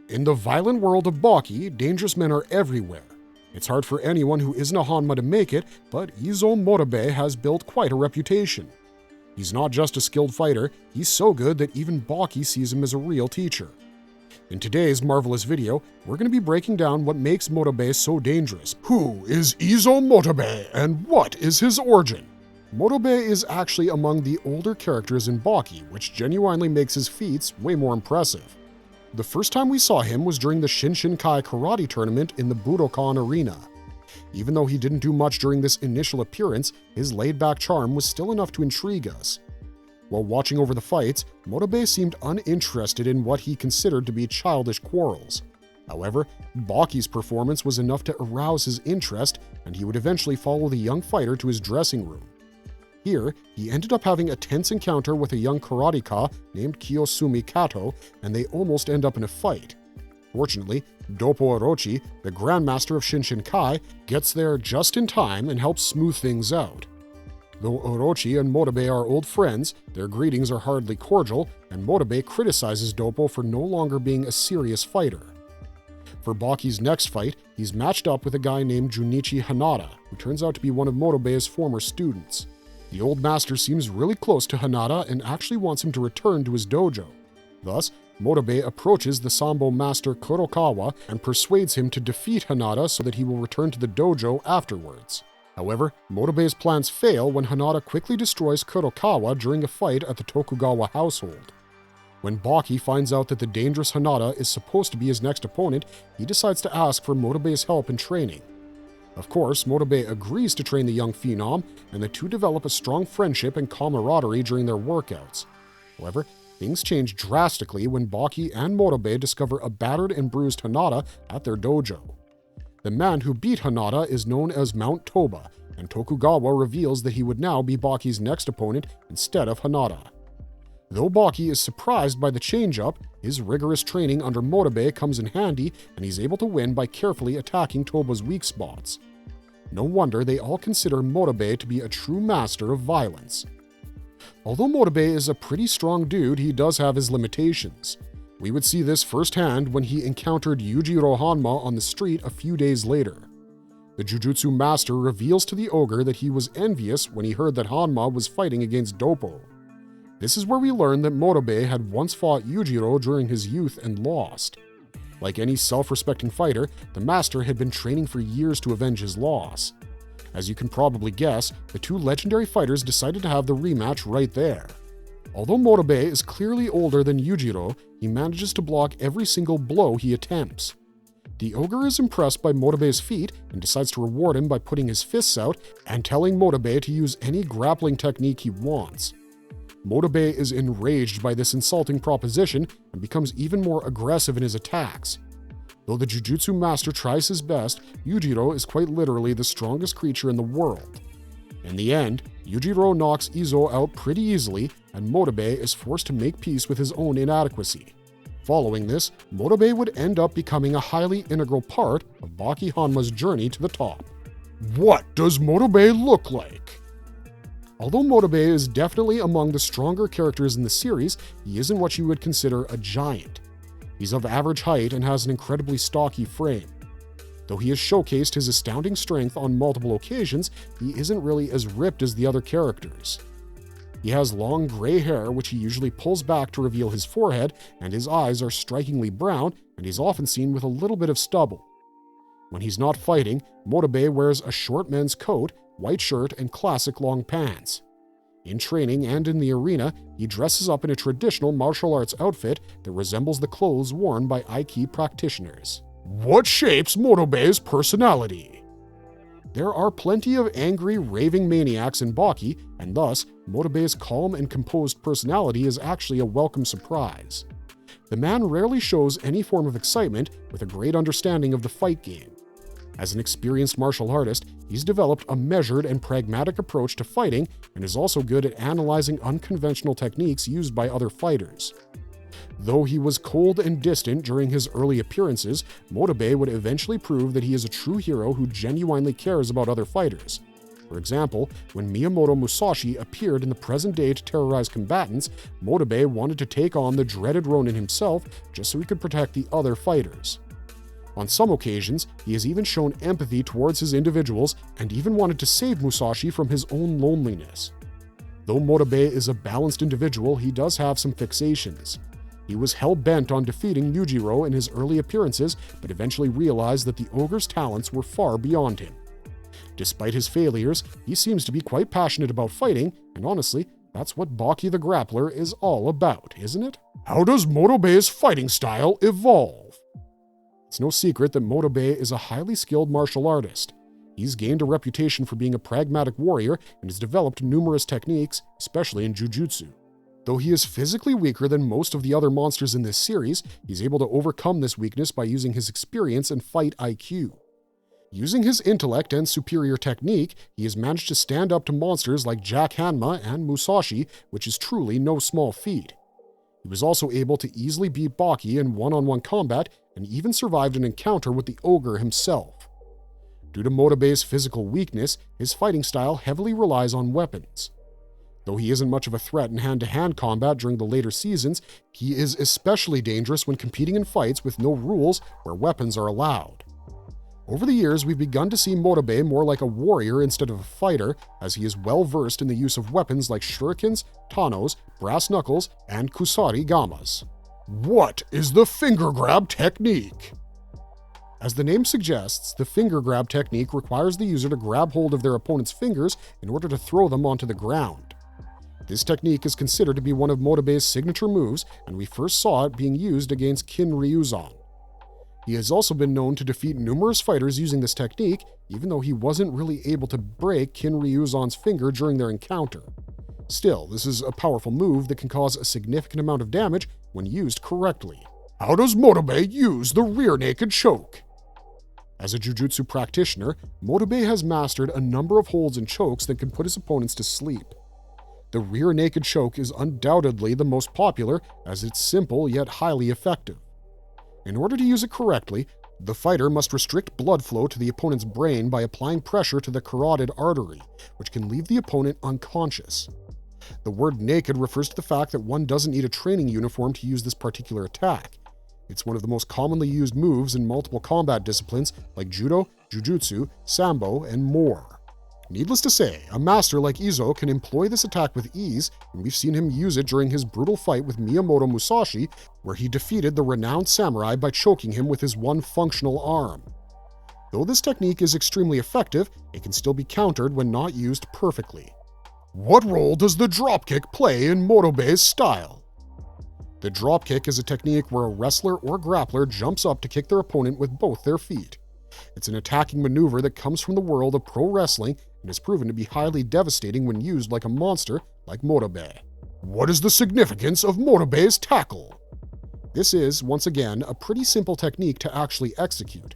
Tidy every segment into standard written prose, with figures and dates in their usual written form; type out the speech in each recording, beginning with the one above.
In the violent world of Baki, dangerous men are everywhere. It's hard for anyone who isn't a Hanma to make it, but Izou Motobe has built quite a reputation. He's not just a skilled fighter, he's so good that even Baki sees him as a real teacher. In today's marvelous video, we're going to be breaking down what makes Motobe so dangerous. Who is Izou Motobe and what is his origin? Motobe is actually among the older characters in Baki, which genuinely makes his feats way more impressive. The first time we saw him was during the Shinshinkai karate tournament in the Budokan arena. Even though he didn't do much during this initial appearance, his laid-back charm was still enough to intrigue us. While watching over the fights, Motobe seemed uninterested in what he considered to be childish quarrels. However, Baki's performance was enough to arouse his interest, and he would eventually follow the young fighter to his dressing room. Here, he ended up having a tense encounter with a young karateka named Kiyosumi Kato, and they almost end up in a fight. Fortunately, Doppo Orochi, the Grandmaster of Shinshinkai, gets there just in time and helps smooth things out. Though Orochi and Motobe are old friends, their greetings are hardly cordial, and Motobe criticizes Doppo for no longer being a serious fighter. For Baki's next fight, he's matched up with a guy named Junichi Hanada, who turns out to be one of Motobe's former students. The old master seems really close to Hanada and actually wants him to return to his dojo. Thus, Motobe approaches the Sambo master Kurokawa and persuades him to defeat Hanada so that he will return to the dojo afterwards. However, Motobe's plans fail when Hanada quickly destroys Kurokawa during a fight at the Tokugawa household. When Baki finds out that the dangerous Hanada is supposed to be his next opponent, he decides to ask for Motobe's help in training. Of course, Motobe agrees to train the young phenom, and the two develop a strong friendship and camaraderie during their workouts. However, things change drastically when Baki and Motobe discover a battered and bruised Hanada at their dojo. The man who beat Hanada is known as Mount Toba, and Tokugawa reveals that he would now be Baki's next opponent instead of Hanada. Though Baki is surprised by the change-up, his rigorous training under Motobe comes in handy, and he's able to win by carefully attacking Toba's weak spots. No wonder they all consider Motobe to be a true master of violence. Although Motobe is a pretty strong dude, he does have his limitations. We would see this firsthand when he encountered Yujiro Hanma on the street a few days later. The Jujutsu master reveals to the ogre that he was envious when he heard that Hanma was fighting against Doppo. This is where we learn that Motobe had once fought Yujiro during his youth and lost. Like any self-respecting fighter, the master had been training for years to avenge his loss. As you can probably guess, the two legendary fighters decided to have the rematch right there. Although Motobe is clearly older than Yujiro, he manages to block every single blow he attempts. The ogre is impressed by Motobe's feat and decides to reward him by putting his fists out and telling Motobe to use any grappling technique he wants. Motobe is enraged by this insulting proposition and becomes even more aggressive in his attacks. Though the Jujutsu master tries his best, Yujiro is quite literally the strongest creature in the world. In the end, Yujiro knocks Izou out pretty easily, and Motobe is forced to make peace with his own inadequacy. Following this, Motobe would end up becoming a highly integral part of Baki Hanma's journey to the top. What does Motobe look like? Although Motobe is definitely among the stronger characters in the series, he isn't what you would consider a giant. He's of average height and has an incredibly stocky frame. Though he has showcased his astounding strength on multiple occasions, he isn't really as ripped as the other characters. He has long gray hair, which he usually pulls back to reveal his forehead, and his eyes are strikingly brown, and he's often seen with a little bit of stubble. When he's not fighting, Motobe wears a short men's coat, white shirt, and classic long pants. In training and in the arena, he dresses up in a traditional martial arts outfit that resembles the clothes worn by Aiki practitioners. What shapes Motobe's personality? There are plenty of angry, raving maniacs in Baki, and thus, Motobe's calm and composed personality is actually a welcome surprise. The man rarely shows any form of excitement, with a great understanding of the fight game. As an experienced martial artist, he's developed a measured and pragmatic approach to fighting and is also good at analyzing unconventional techniques used by other fighters. Though he was cold and distant during his early appearances, Motobe would eventually prove that he is a true hero who genuinely cares about other fighters. For example, when Miyamoto Musashi appeared in the present day to terrorize combatants, Motobe wanted to take on the dreaded Ronin himself just so he could protect the other fighters. On some occasions, he has even shown empathy towards his individuals and even wanted to save Musashi from his own loneliness. Though Motobe is a balanced individual, he does have some fixations. He was hell-bent on defeating Yujiro in his early appearances, but eventually realized that the ogre's talents were far beyond him. Despite his failures, he seems to be quite passionate about fighting, and honestly, that's what Baki the Grappler is all about, isn't it? How does Motobe's fighting style evolve? It's no secret that Motobe is a highly skilled martial artist. He's gained a reputation for being a pragmatic warrior and has developed numerous techniques, especially in jujutsu. Though he is physically weaker than most of the other monsters in this series, he's able to overcome this weakness by using his experience and fight IQ. Using his intellect and superior technique, he has managed to stand up to monsters like Jack Hanma and Musashi, which is truly no small feat. He was also able to easily beat Baki in one-on-one combat and even survived an encounter with the ogre himself. Due to Motobe's physical weakness, his fighting style heavily relies on weapons. Though he isn't much of a threat in hand-to-hand combat during the later seasons, he is especially dangerous when competing in fights with no rules where weapons are allowed. Over the years, we've begun to see Motobe more like a warrior instead of a fighter, as he is well-versed in the use of weapons like shurikens, tanos, brass knuckles, and kusari gamas. What is the finger grab technique? As the name suggests, the finger grab technique requires the user to grab hold of their opponent's fingers in order to throw them onto the ground. This technique is considered to be one of Motobe's signature moves, and we first saw it being used against Kin Ryuzan. He has also been known to defeat numerous fighters using this technique, even though he wasn't really able to break Kin Ryuzan's finger during their encounter. Still, this is a powerful move that can cause a significant amount of damage when used correctly. How does Motobe use the rear naked choke? As a jujutsu practitioner, Motobe has mastered a number of holds and chokes that can put his opponents to sleep. The rear naked choke is undoubtedly the most popular, as it's simple yet highly effective. In order to use it correctly, the fighter must restrict blood flow to the opponent's brain by applying pressure to the carotid artery, which can leave the opponent unconscious. The word naked refers to the fact that one doesn't need a training uniform to use this particular attack. It's one of the most commonly used moves in multiple combat disciplines like judo, jujutsu, sambo, and more. Needless to say, a master like Izou can employ this attack with ease, and we've seen him use it during his brutal fight with Miyamoto Musashi, where he defeated the renowned samurai by choking him with his one functional arm. Though this technique is extremely effective, it can still be countered when not used perfectly. What role does the dropkick play in Motobe's style? The dropkick is a technique where a wrestler or grappler jumps up to kick their opponent with both their feet. It's an attacking maneuver that comes from the world of pro wrestling and has proven to be highly devastating when used like a monster like Motobe. What is the significance of Motobe's tackle? This is, once again, a pretty simple technique to actually execute.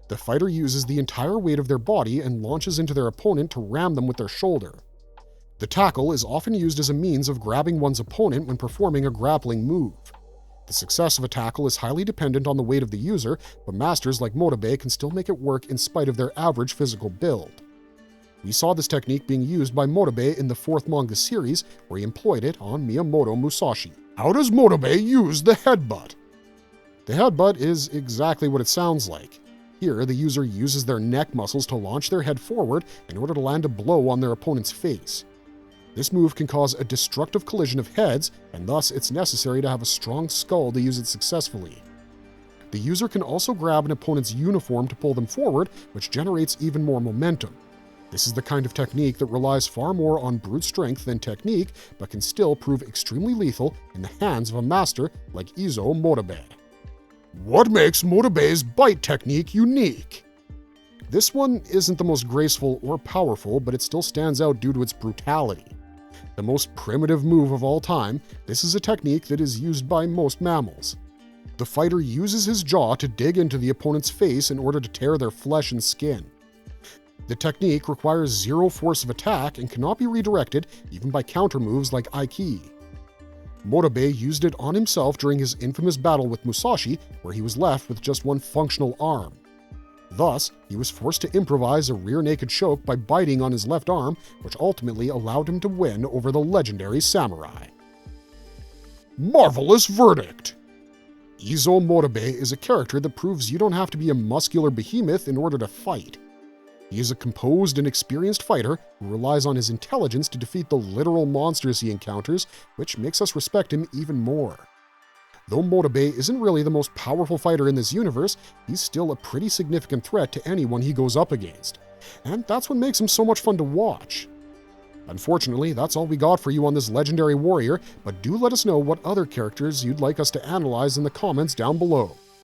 The fighter uses the entire weight of their body and launches into their opponent to ram them with their shoulder. The tackle is often used as a means of grabbing one's opponent when performing a grappling move. The success of a tackle is highly dependent on the weight of the user, but masters like Motobe can still make it work in spite of their average physical build. We saw this technique being used by Motobe in the 4th manga series, where he employed it on Miyamoto Musashi. How does Motobe use the headbutt? The headbutt is exactly what it sounds like. Here, the user uses their neck muscles to launch their head forward in order to land a blow on their opponent's face. This move can cause a destructive collision of heads, and thus it's necessary to have a strong skull to use it successfully. The user can also grab an opponent's uniform to pull them forward, which generates even more momentum. This is the kind of technique that relies far more on brute strength than technique, but can still prove extremely lethal in the hands of a master like Izou Motobe. What makes Motobe's bite technique unique? This one isn't the most graceful or powerful, but it still stands out due to its brutality. The most primitive move of all time, this is a technique that is used by most mammals. The fighter uses his jaw to dig into the opponent's face in order to tear their flesh and skin. The technique requires zero force of attack and cannot be redirected even by counter moves like Aiki. Motobe used it on himself during his infamous battle with Musashi, where he was left with just one functional arm. Thus, he was forced to improvise a rear naked choke by biting on his left arm, which ultimately allowed him to win over the legendary samurai. Marvelous verdict! Izou Motobe is a character that proves you don't have to be a muscular behemoth in order to fight. He is a composed and experienced fighter who relies on his intelligence to defeat the literal monsters he encounters, which makes us respect him even more. Though Motobe isn't really the most powerful fighter in this universe, he's still a pretty significant threat to anyone he goes up against. And that's what makes him so much fun to watch. Unfortunately, that's all we got for you on this legendary warrior, but do let us know what other characters you'd like us to analyze in the comments down below.